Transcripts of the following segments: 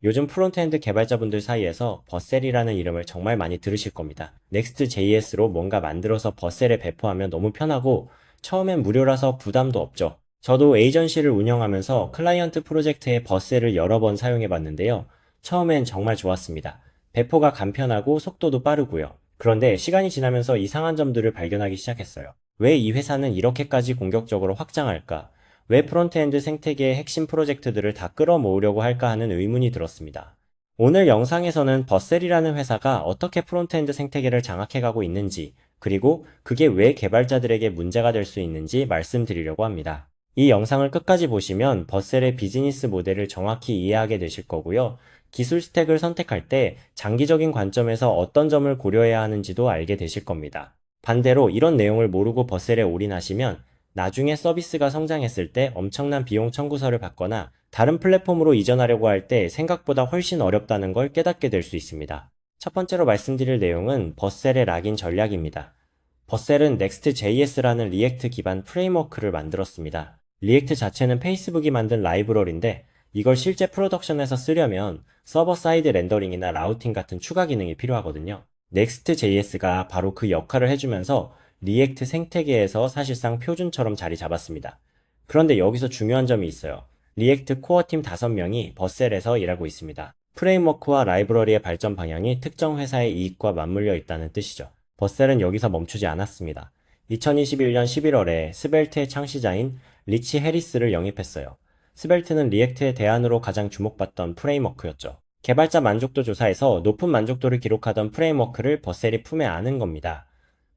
요즘 프론트엔드 개발자분들 사이에서 버셀이라는 이름을 정말 많이 들으실 겁니다. Next.js로 뭔가 만들어서 버셀에 배포하면 너무 편하고 처음엔 무료라서 부담도 없죠. 저도 에이전시를 운영하면서 클라이언트 프로젝트에 버셀을 여러 번 사용해 봤는데요. 처음엔 정말 좋았습니다. 배포가 간편하고 속도도 빠르고요. 그런데 시간이 지나면서 이상한 점들을 발견하기 시작했어요. 왜 이 회사는 이렇게까지 공격적으로 확장할까? 왜 프론트엔드 생태계의 핵심 프로젝트들을 다 끌어모으려고 할까 하는 의문이 들었습니다. 오늘 영상에서는 버셀이라는 회사가 어떻게 프론트엔드 생태계를 장악해가고 있는지, 그리고 그게 왜 개발자들에게 문제가 될 수 있는지 말씀드리려고 합니다. 이 영상을 끝까지 보시면 버셀의 비즈니스 모델을 정확히 이해하게 되실 거고요. 기술 스택을 선택할 때 장기적인 관점에서 어떤 점을 고려해야 하는지도 알게 되실 겁니다. 반대로 이런 내용을 모르고 버셀에 올인하시면 나중에 서비스가 성장했을 때 엄청난 비용 청구서를 받거나 다른 플랫폼으로 이전하려고 할 때 생각보다 훨씬 어렵다는 걸 깨닫게 될 수 있습니다. 첫 번째로 말씀드릴 내용은 버셀의 락인 전략입니다. 버셀은 Next.js라는 리액트 기반 프레임워크를 만들었습니다. 리액트 자체는 페이스북이 만든 라이브러리인데 이걸 실제 프로덕션에서 쓰려면 서버 사이드 렌더링이나 라우팅 같은 추가 기능이 필요하거든요. Next.js가 바로 그 역할을 해주면서 리액트 생태계에서 사실상 표준처럼 자리 잡았습니다. 그런데 여기서 중요한 점이 있어요. 리액트 코어팀 5명이 버셀에서 일하고 있습니다. 프레임워크와 라이브러리의 발전 방향이 특정 회사의 이익과 맞물려 있다는 뜻이죠. 버셀은 여기서 멈추지 않았습니다. 2021년 11월에 스벨트의 창시자인 리치 해리스를 영입했어요. 스벨트는 리액트의 대안으로 가장 주목받던 프레임워크였죠. 개발자 만족도 조사에서 높은 만족도를 기록하던 프레임워크를 버셀이 품에 안은 겁니다.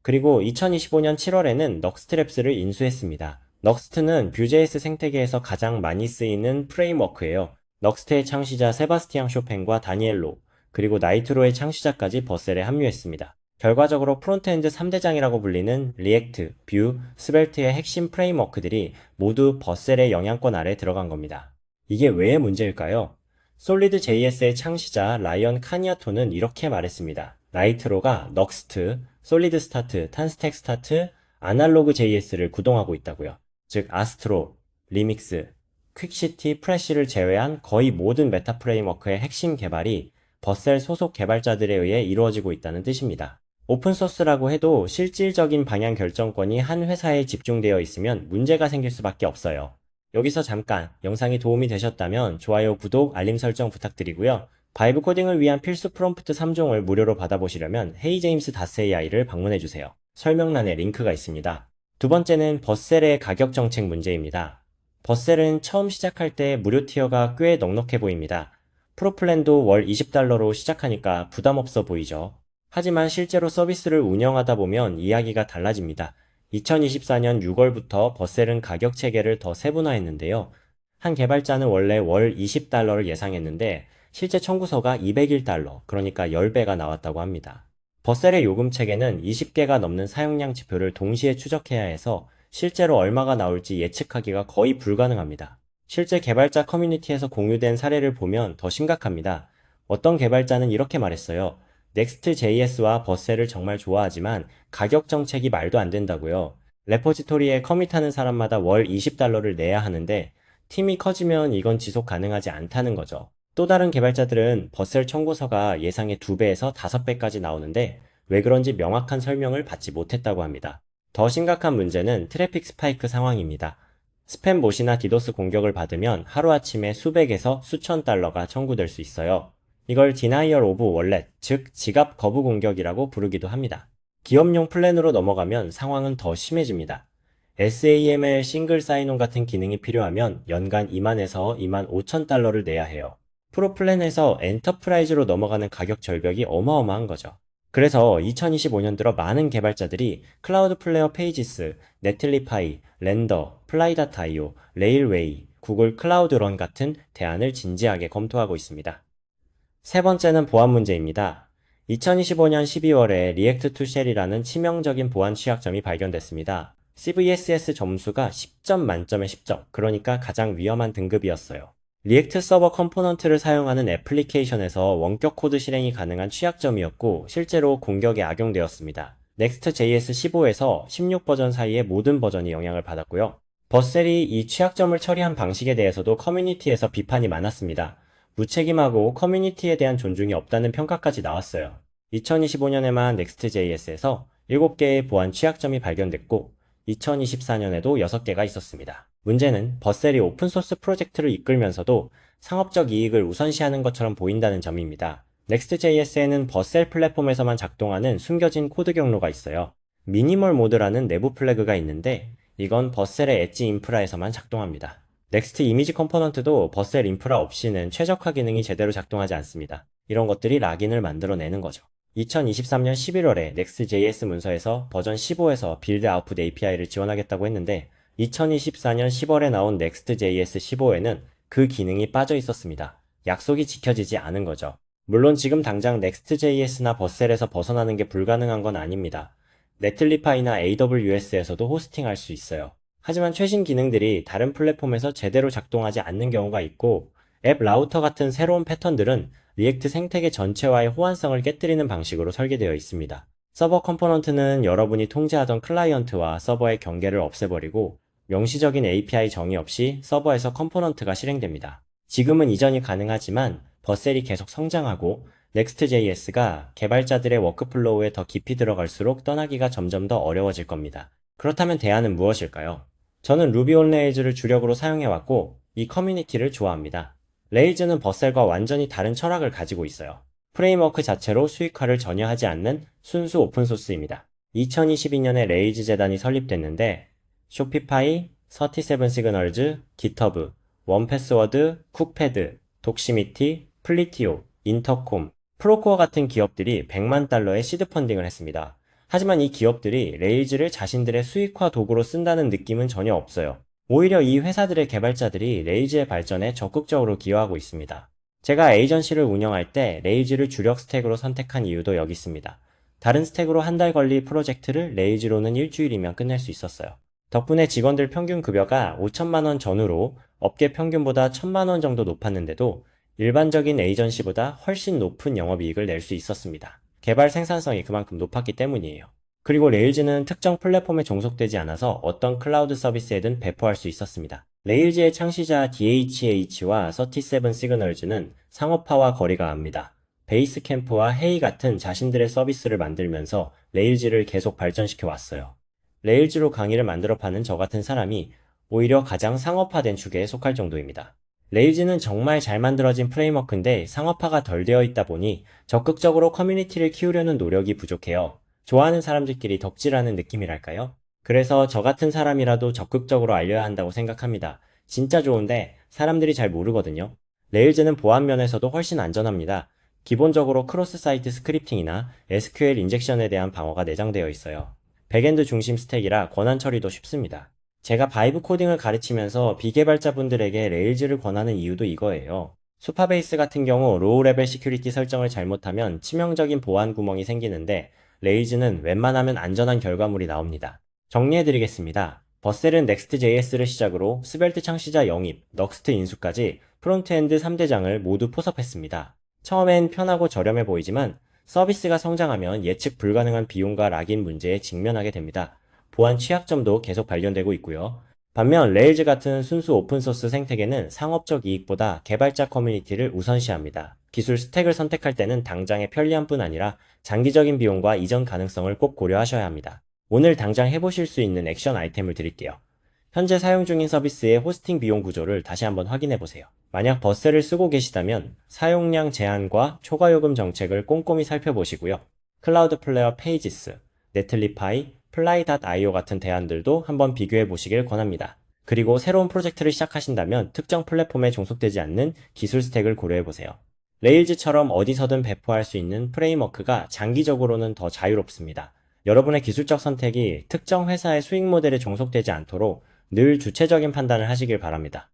그리고 2025년 7월에는 넉스트랩스를 인수했습니다. 넉스트는 Vue.js 생태계에서 가장 많이 쓰이는 프레임워크예요. 넉스트의 창시자 세바스티앙 쇼팽과 다니엘로, 그리고 나이트로의 창시자까지 버셀에 합류했습니다. 결과적으로 프론트엔드 3대장이라고 불리는 리액트, 뷰, 스벨트의 핵심 프레임워크들이 모두 버셀의 영향권 아래 들어간 겁니다. 이게 왜 문제일까요? 솔리드 JS의 창시자 라이언 카니아토는 이렇게 말했습니다. 나이트로가 넉스트, 솔리드 스타트, 탄스택 스타트, 아날로그 JS를 구동하고 있다고요. 즉 아스트로, 리믹스, 퀵시티, 프레쉬를 제외한 거의 모든 메타 프레임워크의 핵심 개발이 버셀 소속 개발자들에 의해 이루어지고 있다는 뜻입니다. 오픈소스라고 해도 실질적인 방향 결정권이 한 회사에 집중되어 있으면 문제가 생길 수밖에 없어요. 여기서 잠깐 영상이 도움이 되셨다면 좋아요, 구독, 알림 설정 부탁드리고요. 바이브 코딩을 위한 필수 프롬프트 3종을 무료로 받아보시려면 heyjames.ai를 방문해주세요. 설명란에 링크가 있습니다. 두 번째는 버셀의 가격 정책 문제입니다. 버셀은 처음 시작할 때 무료 티어가 꽤 넉넉해 보입니다. 프로플랜도 월 $20로 시작하니까 부담 없어 보이죠. 하지만 실제로 서비스를 운영하다 보면 이야기가 달라집니다. 2024년 6월부터 버셀은 가격 체계를 더 세분화했는데요. 한 개발자는 원래 월 $20를 예상했는데 실제 청구서가 $201, 그러니까 10배가 나왔다고 합니다. 버셀의 요금 체계는 20개가 넘는 사용량 지표를 동시에 추적해야 해서 실제로 얼마가 나올지 예측하기가 거의 불가능합니다. 실제 개발자 커뮤니티에서 공유된 사례를 보면 더 심각합니다. 어떤 개발자는 이렇게 말했어요. Next.js와 버셀을 정말 좋아하지만 가격 정책이 말도 안 된다고요. 레포지토리에 커밋하는 사람마다 월 $20를 내야 하는데 팀이 커지면 이건 지속 가능하지 않다는 거죠. 또 다른 개발자들은 버셀 청구서가 예상의 2배에서 5배까지 나오는데 왜 그런지 명확한 설명을 받지 못했다고 합니다. 더 심각한 문제는 트래픽 스파이크 상황입니다. 스팸봇이나 디도스 공격을 받으면 하루아침에 수백에서 수천 달러가 청구될 수 있어요. 이걸 Denial of Wallet, 즉 지갑 거부 공격이라고 부르기도 합니다. 기업용 플랜으로 넘어가면 상황은 더 심해집니다. SAML 싱글 사인온 같은 기능이 필요하면 연간 2만에서 2만 5천 달러를 내야 해요. 프로 플랜에서 엔터프라이즈로 넘어가는 가격 절벽이 어마어마한 거죠. 그래서 2025년 들어 많은 개발자들이 클라우드 플레어 페이지스, 네틀리파이, 렌더, 플라이닷아이오, 레일웨이, 구글 클라우드 런 같은 대안을 진지하게 검토하고 있습니다. 세 번째는 보안 문제입니다. 2025년 12월에 리액트 투 쉘이라는 치명적인 보안 취약점이 발견됐습니다. CVSS 점수가 10점 만점에 10점, 그러니까 가장 위험한 등급이었어요. 리액트 서버 컴포넌트를 사용하는 애플리케이션에서 원격 코드 실행이 가능한 취약점이었고 실제로 공격에 악용되었습니다. Next.js 15에서 16 버전 사이의 모든 버전이 영향을 받았고요. 버셀이 이 취약점을 처리한 방식에 대해서도 커뮤니티에서 비판이 많았습니다. 무책임하고 커뮤니티에 대한 존중이 없다는 평가까지 나왔어요. 2025년에만 Next.js에서 7개의 보안 취약점이 발견됐고 2024년에도 6개가 있었습니다. 문제는 버셀이 오픈소스 프로젝트를 이끌면서도 상업적 이익을 우선시하는 것처럼 보인다는 점입니다. Next.js에는 버셀 플랫폼에서만 작동하는 숨겨진 코드 경로가 있어요. 미니멀 모드라는 내부 플래그가 있는데 이건 버셀의 엣지 인프라에서만 작동합니다. 넥스트 이미지 컴포넌트도 버셀 인프라 없이는 최적화 기능이 제대로 작동하지 않습니다. 이런 것들이 락인을 만들어내는 거죠. 2023년 11월에 Next.js 문서에서 버전 15에서 빌드 아웃풋 API를 지원하겠다고 했는데 2024년 10월에 나온 Next.js 15에는 그 기능이 빠져 있었습니다. 약속이 지켜지지 않은 거죠. 물론 지금 당장 Next.js나 버셀에서 벗어나는 게 불가능한 건 아닙니다. 네틀리파이나 AWS에서도 호스팅할 수 있어요. 하지만 최신 기능들이 다른 플랫폼에서 제대로 작동하지 않는 경우가 있고 앱 라우터 같은 새로운 패턴들은 리액트 생태계 전체와의 호환성을 깨뜨리는 방식으로 설계되어 있습니다. 서버 컴포넌트는 여러분이 통제하던 클라이언트와 서버의 경계를 없애버리고 명시적인 API 정의 없이 서버에서 컴포넌트가 실행됩니다. 지금은 이전이 가능하지만 버셀이 계속 성장하고 Next.js가 개발자들의 워크플로우에 더 깊이 들어갈수록 떠나기가 점점 더 어려워질 겁니다. 그렇다면 대안은 무엇일까요? 저는 Ruby on Rails를 주력으로 사용해왔고 이 커뮤니티를 좋아합니다. 레일즈는 버셀과 완전히 다른 철학을 가지고 있어요. 프레임워크 자체로 수익화를 전혀 하지 않는 순수 오픈소스입니다. 2022년에 레일즈 재단이 설립됐는데 쇼피파이, 37 시그널즈, 깃허브, 원패스워드, 쿡패드, 독시미티, 플리티오, 인터콤, 프로코어 같은 기업들이 100만 달러의 시드 펀딩을 했습니다. 하지만 이 기업들이 레일즈를 자신들의 수익화 도구로 쓴다는 느낌은 전혀 없어요. 오히려 이 회사들의 개발자들이 레일즈의 발전에 적극적으로 기여하고 있습니다. 제가 에이전시를 운영할 때 레일즈를 주력 스택으로 선택한 이유도 여기 있습니다. 다른 스택으로 한 달 걸릴 프로젝트를 레일즈로는 일주일이면 끝낼 수 있었어요. 덕분에 직원들 평균 급여가 5천만 원 전후로 업계 평균보다 1천만 원 정도 높았는데도 일반적인 에이전시보다 훨씬 높은 영업이익을 낼 수 있었습니다. 개발 생산성이 그만큼 높았기 때문이에요. 그리고 레일즈는 특정 플랫폼에 종속되지 않아서 어떤 클라우드 서비스에든 배포할 수 있었습니다. 레일즈의 창시자 DHH와 37 시그널즈는 상업화와 거리가 멉니다. 베이스캠프와 헤이 같은 자신들의 서비스를 만들면서 레일즈를 계속 발전시켜 왔어요. 레일즈로 강의를 만들어 파는 저 같은 사람이 오히려 가장 상업화된 축에 속할 정도입니다. 레일즈는 정말 잘 만들어진 프레임워크인데 상업화가 덜 되어 있다 보니 적극적으로 커뮤니티를 키우려는 노력이 부족해요. 좋아하는 사람들끼리 덕질하는 느낌이랄까요? 그래서 저 같은 사람이라도 적극적으로 알려야 한다고 생각합니다. 진짜 좋은데 사람들이 잘 모르거든요. 레일즈는 보안 면에서도 훨씬 안전합니다. 기본적으로 크로스 사이트 스크립팅이나 SQL 인젝션에 대한 방어가 내장되어 있어요. 백엔드 중심 스택이라 권한 처리도 쉽습니다. 제가 바이브 코딩을 가르치면서 비개발자분들에게 레일즈를 권하는 이유도 이거예요. 수파베이스 같은 경우 로우 레벨 시큐리티 설정을 잘못하면 치명적인 보안 구멍이 생기는데 레일즈는 웬만하면 안전한 결과물이 나옵니다. 정리해드리겠습니다. 버셀은 Next.js를 시작으로 스벨트 창시자 영입, 넉스트 인수까지 프론트엔드 3대장을 모두 포섭했습니다. 처음엔 편하고 저렴해 보이지만 서비스가 성장하면 예측 불가능한 비용과 락인 문제에 직면하게 됩니다. 보안 취약점도 계속 발견되고 있고요. 반면 레일즈 같은 순수 오픈소스 생태계는 상업적 이익보다 개발자 커뮤니티를 우선시합니다. 기술 스택을 선택할 때는 당장의 편리함뿐 아니라 장기적인 비용과 이전 가능성을 꼭 고려하셔야 합니다. 오늘 당장 해보실 수 있는 액션 아이템을 드릴게요. 현재 사용 중인 서비스의 호스팅 비용 구조를 다시 한번 확인해보세요. 만약 버셀을 쓰고 계시다면 사용량 제한과 초과 요금 정책을 꼼꼼히 살펴보시고요. 클라우드 플레어 페이지스, 네틀리파이, 플라이.io 같은 대안들도 한번 비교해 보시길 권합니다. 그리고 새로운 프로젝트를 시작하신다면 특정 플랫폼에 종속되지 않는 기술 스택을 고려해 보세요. 레일즈처럼 어디서든 배포할 수 있는 프레임워크가 장기적으로는 더 자유롭습니다. 여러분의 기술적 선택이 특정 회사의 수익 모델에 종속되지 않도록 늘 주체적인 판단을 하시길 바랍니다.